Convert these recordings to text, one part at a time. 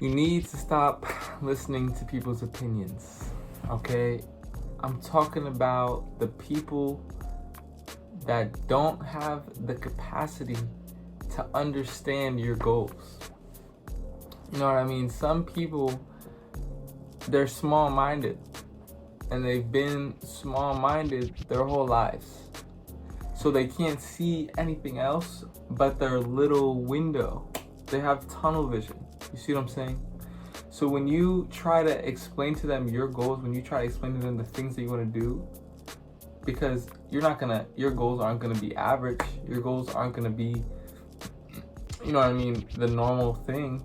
You need to stop listening to people's opinions, okay? I'm talking about the people that don't have the capacity to understand your goals. You know what I mean? Some people, they're small-minded, and they've been small-minded their whole lives. So they can't see anything else but their little window. They have tunnel vision. You see what I'm saying? So when you try to explain to them your goals, when you try to explain to them the things that you want to do, because your goals aren't gonna be average. Your goals aren't gonna be, you know what I mean, the normal thing.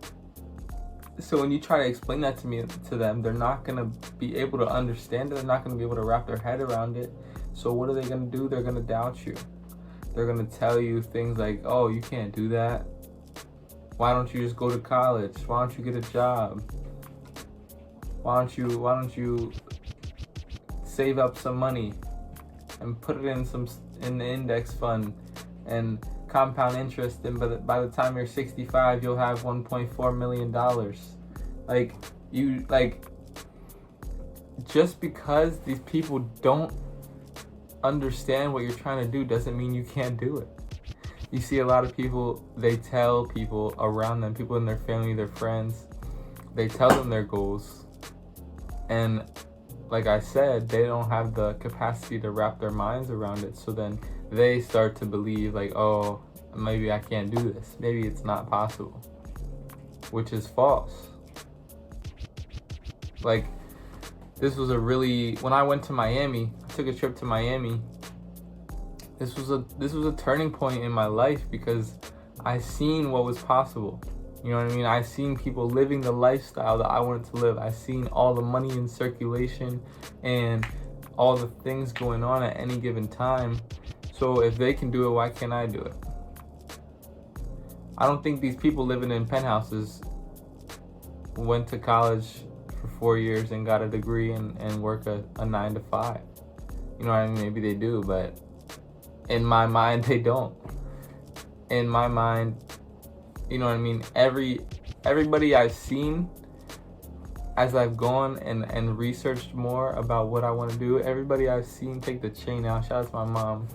So when you try to explain that to them, they're not gonna be able to understand it. They're not gonna be able to wrap their head around it. So what are they gonna do? They're gonna doubt you. They're gonna tell you things like, "Oh, you can't do that. Why don't you just go to college? Why don't you get a job? Why don't you save up some money and put it in the index fund and compound interest, and by the time you're 65 you'll have $1.4 million." Just because these people don't understand what you're trying to do doesn't mean you can't do it. You see a lot of people, they tell people around them, people in their family, their friends, they tell them their goals, and like I said, they don't have the capacity to wrap their minds around it. So then they start to believe like, oh, maybe I can't do this. Maybe it's not possible, which is false. Like, when I went to Miami, I took a trip to Miami. This was a turning point in my life because I seen what was possible. You know what I mean? I seen people living the lifestyle that I wanted to live. I seen all the money in circulation and all the things going on at any given time. So if they can do it, why can't I do it? I don't think these people living in penthouses went to college for 4 years and got a degree and work a 9 to 5. You know what I mean? Maybe they do, but in my mind, they don't. In my mind, you know what I mean? Everybody I've seen as I've gone and researched more about what I want to do, everybody I've seen take the chain out. Shout out to my mom.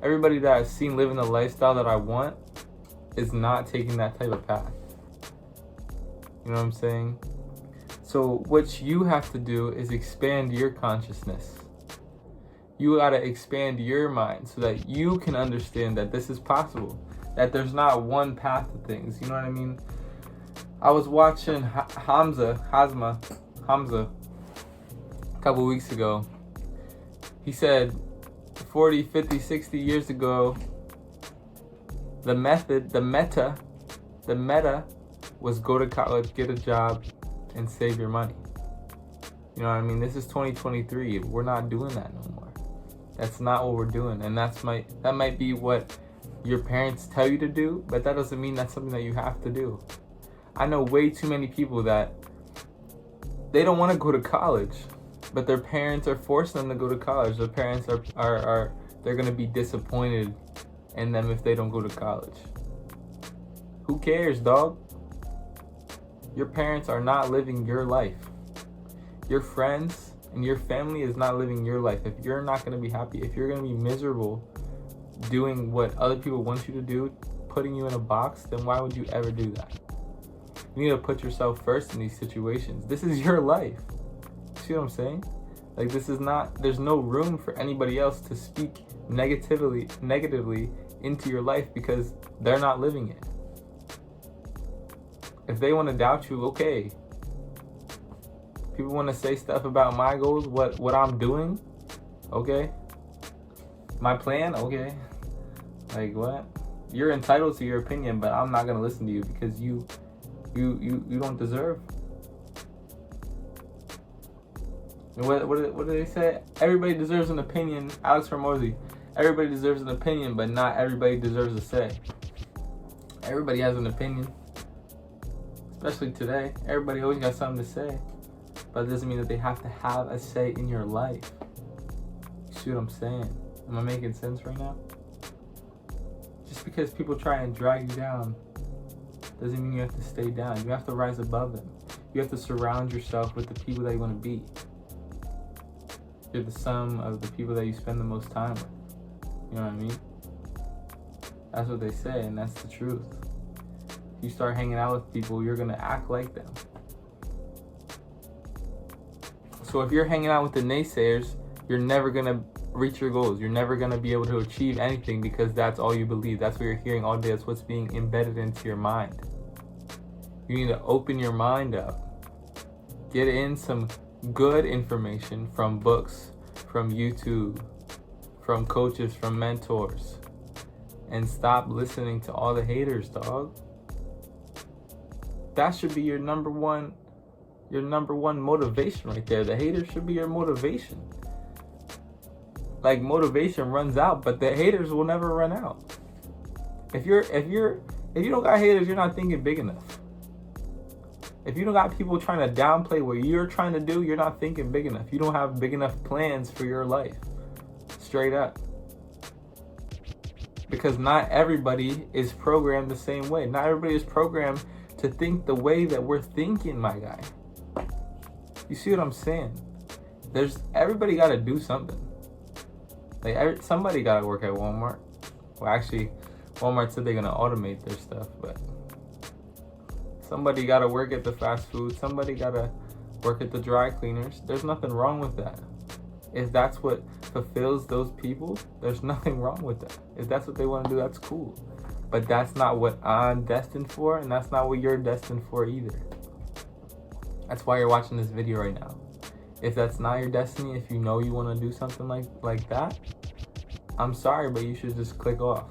Everybody that I've seen living the lifestyle that I want is not taking that type of path. You know what I'm saying? So what you have to do is expand your consciousness. You gotta expand your mind so that you can understand that this is possible, that there's not one path to things. You know what I mean? I was watching Hamza a couple weeks ago. He said 40, 50, 60 years ago, the meta was go to college, get a job, and save your money. You know what I mean? This is 2023. We're not doing that no more. That's not what we're doing. And that might be what your parents tell you to do, but that doesn't mean that's something that you have to do. I know way too many people that they don't want to go to college, but their parents are forcing them to go to college. Their parents are they're going to be disappointed in them if they don't go to college. Who cares, dog? Your parents are not living your life. Your friends and your family is not living your life. If you're not going to be happy, if you're going to be miserable doing what other people want you to do, putting you in a box, then why would you ever do that? You need to put yourself first in these situations. This is your life. See what I'm saying? Like, there's no room for anybody else to speak negatively into your life because they're not living it. If they want to doubt you, okay. People want to say stuff about my goals, what I'm doing, okay. My plan, okay. Like, what? You're entitled to your opinion, but I'm not gonna listen to you because you don't deserve. And what do they say? Everybody deserves an opinion. Alex Hormozy. Everybody deserves an opinion, but not everybody deserves a say. Everybody has an opinion. Especially today. Everybody always got something to say. But it doesn't mean that they have to have a say in your life. You see what I'm saying? Am I making sense right now? Just because people try and drag you down doesn't mean you have to stay down. You have to rise above them. You have to surround yourself with the people that you want to be. You're the sum of the people that you spend the most time with. You know what I mean? That's what they say, and that's the truth. If you start hanging out with people, you're going to act like them. So if you're hanging out with the naysayers, you're never going to reach your goals. You're never going to be able to achieve anything because that's all you believe. That's what you're hearing all day. That's what's being embedded into your mind. You need to open your mind up. Get in some good information from books, from YouTube, from coaches, from mentors. And stop listening to all the haters, dog. That should be your number one motivation right there. The haters should be your motivation. Like, motivation runs out, but the haters will never run out. If you don't got haters, you're not thinking big enough. If you don't got people trying to downplay what you're trying to do, you're not thinking big enough. You don't have big enough plans for your life. Straight up. Because not everybody is programmed the same way. Not everybody is programmed to think the way that we're thinking, my guy. You see what I'm saying? Everybody got to do something. Like, somebody got to work at Walmart. Well, actually, Walmart said they're going to automate their stuff, but somebody got to work at the fast food. Somebody got to work at the dry cleaners. There's nothing wrong with that. If that's what fulfills those people, there's nothing wrong with that. If that's what they want to do, that's cool. But that's not what I'm destined for, and that's not what you're destined for either. That's why you're watching this video right now. If that's not your destiny, if you know you want to do something like that, I'm sorry, but you should just click off.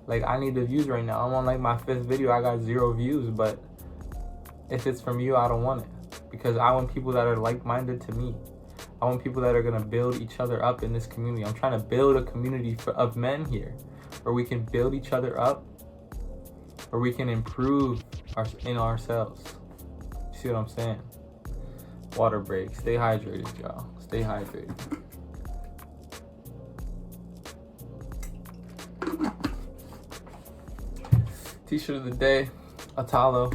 Like, I need the views right now. I'm on like my 5th video. I got 0 views, but if it's from you, I don't want it. Because I want people that are like-minded to me. I want people that are going to build each other up in this community. I'm trying to build a community of men here where we can build each other up, where we can improve in ourselves. You see what I'm saying? Water break. Stay hydrated, y'all. Stay hydrated. T-shirt of the day, Atalo.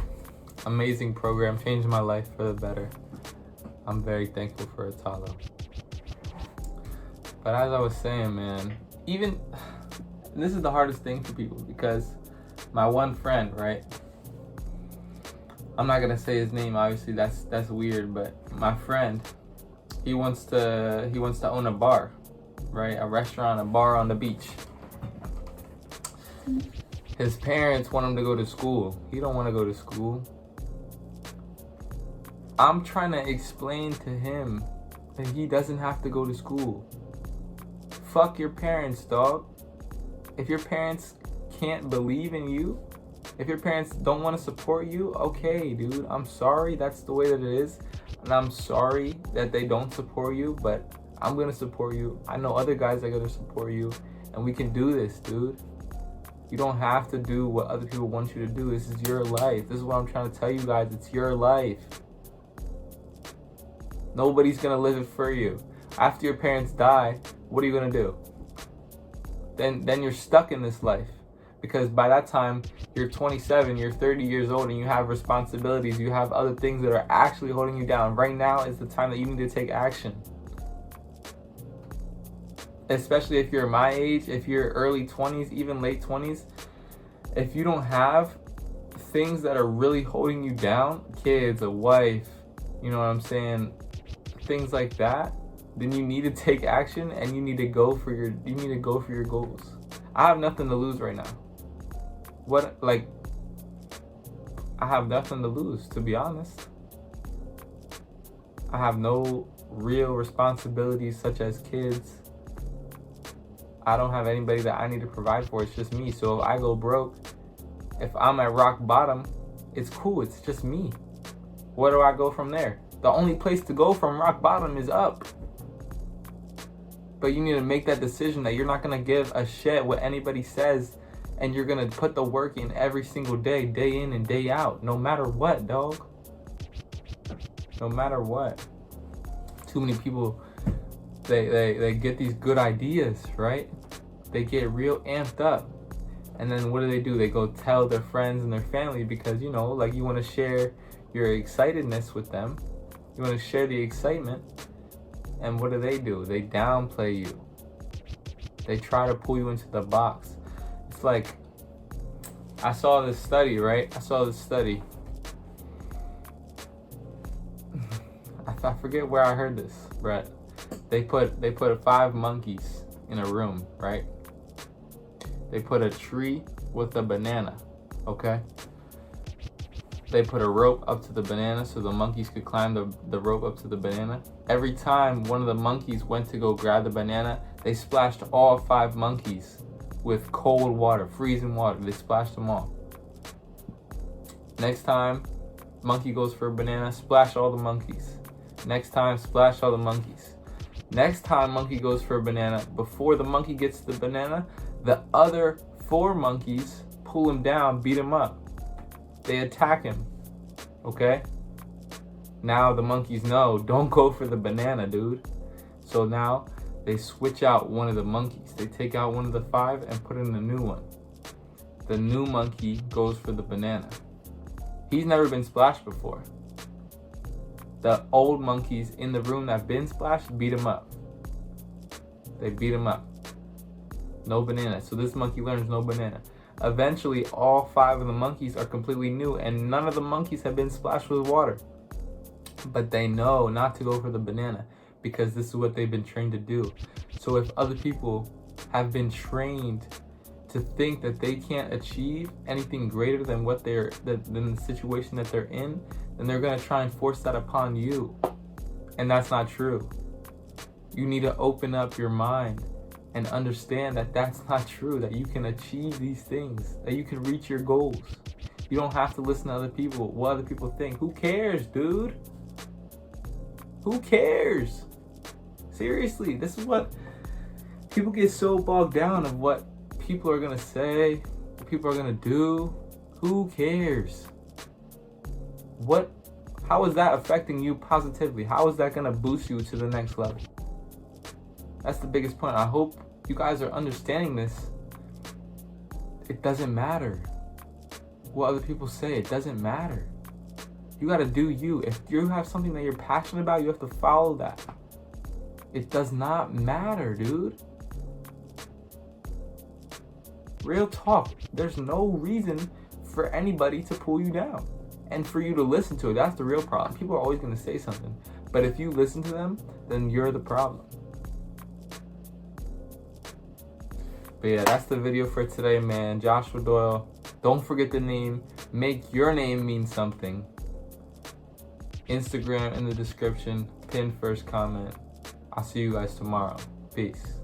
Amazing program. Changed my life for the better. I'm very thankful for Atalo. But as I was saying, man, this is the hardest thing for people, because my one friend, right? I'm not gonna say his name, obviously. That's weird. But my friend, he wants to own a bar, right? A restaurant, a bar on the beach. His parents want him to go to school. He don't want to go to school. I'm trying to explain to him that he doesn't have to go to school. Fuck your parents, dog. If your parents can't believe in you, if your parents don't want to support you, okay, dude, I'm sorry. That's the way that it is. And I'm sorry that they don't support you, but I'm going to support you. I know other guys that are going to support you, and we can do this, dude. You don't have to do what other people want you to do. This is your life. This is what I'm trying to tell you guys. It's your life. Nobody's going to live it for you. After your parents die, what are you going to do? Then you're stuck in this life. Because by that time, you're 27, you're 30 years old, and you have responsibilities. You have other things that are actually holding you down. Right now is the time that you need to take action. Especially if you're my age, if you're early 20s, even late 20s. If you don't have things that are really holding you down, kids, a wife, you know what I'm saying, things like that, then you need to take action, and you need to go for your goals. I have nothing to lose right now. I have nothing to lose, to be honest. I have no real responsibilities such as kids. I don't have anybody that I need to provide for. It's just me. So if I go broke, if I'm at rock bottom, it's cool. It's just me. Where do I go from there? The only place to go from rock bottom is up. But you need to make that decision that you're not going to give a shit what anybody says, and you're going to put the work in every single day, day in and day out, no matter what, dog. No matter what. Too many people, they get these good ideas, right? They get real amped up, And then what do? They go tell their friends and their family because, you know, like you want to share your excitedness with them. You want to share the excitement. And what do? They downplay you. They try to pull you into the box. It's like, I saw this study, right? I forget where I heard this, but they put 5 monkeys in a room, right? They put a tree with a banana, okay? They put a rope up to the banana so the monkeys could climb the rope up to the banana. Every time one of the monkeys went to go grab the banana, they splashed all 5 monkeys with cold water, freezing water. They splashed them all. Next time, monkey goes for a banana, splash all the monkeys. Next time, splash all the monkeys. Next time monkey goes for a banana, before the monkey gets to the banana, the other 4 monkeys pull him down, beat him up. They attack him, okay? Now the monkeys know, don't go for the banana, dude. So now they switch out one of the monkeys. They take out one of the 5 and put in a new one. The new monkey goes for the banana. He's never been splashed before. The old monkeys in the room that have been splashed beat him up. They beat him up. No banana. So this monkey learns no banana. Eventually, all 5 of the monkeys are completely new, and none of the monkeys have been splashed with water. But they know not to go for the banana because this is what they've been trained to do. So if other people have been trained to think that they can't achieve anything greater than than the situation that they're in, then they're gonna try and force that upon you. And that's not true. You need to open up your mind and understand that that's not true, that you can achieve these things, that you can reach your goals. You don't have to listen to other people, what other people think. Who cares, dude? Who cares? Seriously, this is what people get so bogged down of, what people are gonna say, what people are gonna do. Who cares? How is that affecting you positively? How is that gonna boost you to the next level? That's the biggest point. I hope you guys are understanding this. It doesn't matter what other people say. It doesn't matter. You gotta do you. If you have something that you're passionate about, you have to follow that. It does not matter, dude. Real talk. There's no reason for anybody to pull you down and for you to listen to it. That's the real problem. People are always gonna say something, but if you listen to them, then you're the problem. But yeah, that's the video for today, man. Joshua Doyle. Don't forget the name. Make your name mean something. Instagram in the description. Pin first comment. I'll see you guys tomorrow. Peace.